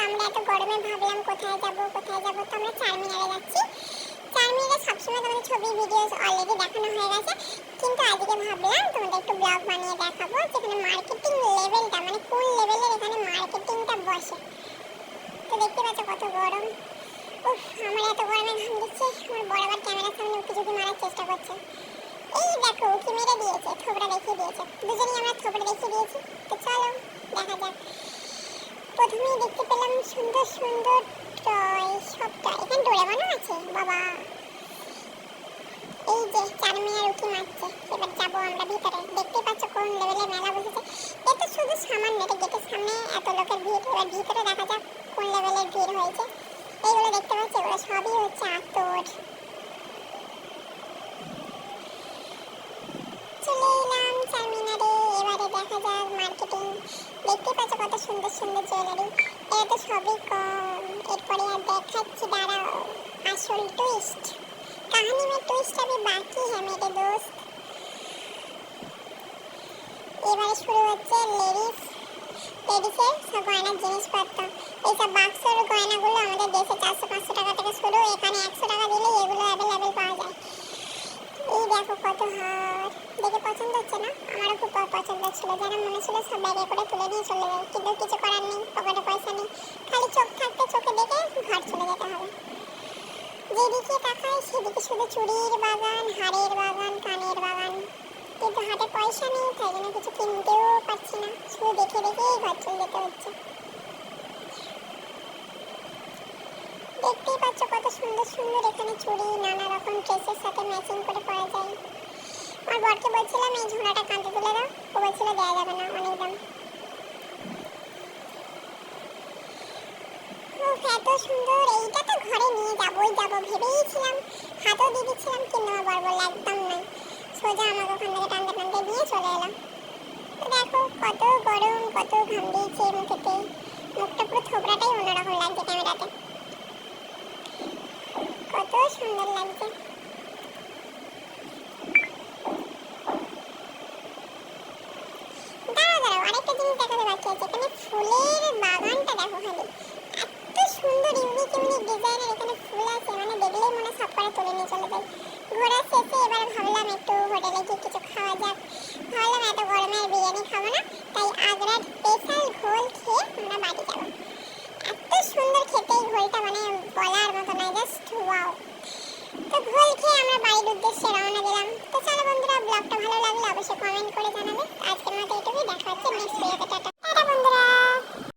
আমরা এত গরমে ভাবলাম কোথায় যাব তো আমরা চারমিনারে যাচ্ছি। চারমিনারে সবসময় তোমাদের ছবি ভিডিও অলরেডি দেখানো হয়ে গেছে, কিন্তু আজকে ভাবলাম তোমাদের একটু ব্লগ বানিয়ে দেখাবো যেখানে মার্কেটিং লেভেলটা মানে কোন লেভেলের এখানে মার্কেটিংটা বসে। তো দেখতে পাচ্ছ কত গরম। উফ, আমার এত গরমে ঘাম দিচ্ছে। আমার বরাবর ক্যামেরার সামনে উঁকি ঝুঁকি মারার চেষ্টা করছে। এই দেখো উঁকি মেরে দিয়েছে, থোবড়া দেখিয়ে দিয়েছে। দুজনেই আমরা থোবড়া দেখিয়ে দিয়েছি। তো চলো দেখা যাক। প্রথমেই দেখতে পেলাম সুন্দর সুন্দর টয়, সব টয়। এখানে ডোরেমনও আছে বাবা। এই যে চারমিনার উঁকি মারছে। এবার যাবো আমরা ভিতরে। দেখতে পাচ্ছ কোন লেভেলে মেলা বসেছে। এটা শুধু সামান্য, এটা গেটের সামনে এত লোকের ভিড়। এবার ভিতরে দেখা যাক কোন লেভেলের ভিড় হয়েছে। এইগুলো দেখতে পাচ্ছ, এগুলো সবই হচ্ছে আতর। চলে এলাম চারমিনারে। এবারে দেখা যাক মার্কেটিং। দেখতে পাচ্ছ কত সুন্দর সুন্দর জুয়েলারি। এটা তো সবই কম। এরপরে আর দেখাচ্ছি, দাঁড়াও। আসল টুইস্ট, कहानी में ट्विस्ट अभी बाकी है मेरे दोस्त। এবারে শুরু হচ্ছে লেডিসের সব গয়নার জিনিসপত্র। এইসব বাক্সর গয়নাগুলো আমাদের দেশে 400-500 টাকা থেকে শুরু। এখানে 100 টাকা দিলে এগুলো অ্যাভেলেবেল পাওয়া যায়। এই দেখো কত হার। দেখে পছন্দ হচ্ছে না? আমারও খুব পছন্দ ছিল, যেন মনে ছিল সব ব্যাগে করে তুলে নিয়ে চলে যাবে, কিন্তু কিছু করার নেই, পকেটে পয়সা নেই। খালি চোখ থাকতে চোখে দেখে ঘর চলে যেতে হবে। যেদিকে তাকাই সেদিকে শুধু চুড়ির বাগান, হাড়ের বাগান, কানের বাগান, কিন্তু হাতে পয়সা নেই, তাই জন্য কিছু কিনতেও পারছি না। শুধু দেখে দেখেই ঘর চলে যেতে হচ্ছে। দেখতেই পাচ্ছ কত সুন্দর সুন্দর এখানে চুড়ি, নানা রকম ড্রেসের সাথে ম্যাচিং করে পরা যায়। আমার বরকে বলছিলাম এই ঝোলাটা কাঁধে তুলে দাও, ও বলছিল দেওয়া যাবে না, অনেক দাম। এত সুন্দর, এইটা তো ঘরে নিয়ে যাবোই ভেবেইছিলাম, হাতও দিয়ে দিচ্ছিলাম, কিন্তু আমার বর বলল একদম নয়, সোজা আমাকে ওখান থেকে টানতে টানতে নিয়ে চলে এলাম। তো দেখো কত গরম, কত ঘাম দিয়েছে মুখেতে। মুখটা পুরো থোবড়াটাই অন্যরকম লাগছে ক্যামেরাতে। কত সুন্দর লাগছে। দাঁড়াও আরেকটা জিনিস দেখাতে বাকি আছে। এখানে ফুলের বাগানটা দেখো খালি। এত সুন্দর ইউনিক ডিজাইনের এখানে ফুল আছে, মানে দেখলেই মনে সব করে তুলে নিয়ে চলে যায়। ঘোরা শেষে এবার ভাবলাম একটু হোটেলে গিয়ে কিছু খাওয়া যাক। ভাবলাম এত গরমে বিরিয়ানি খাবো না, তাই আগ্রার স্পেশাল ঘোল খেয়ে আমরা বাড়ি যাবো। এত সুন্দর খেতে এই ঘোলটা, মানে বলার মতো নয়, জাস্ট ওয়াও। তো ঘোল খেয়ে আমরা বাড়ির উদ্দেশ্যে রওনা দিলাম। তো চলো বন্ধুরা, ব্লগটা ভালো লাগলে অবশ্যই কমেন্ট করে জানাবে।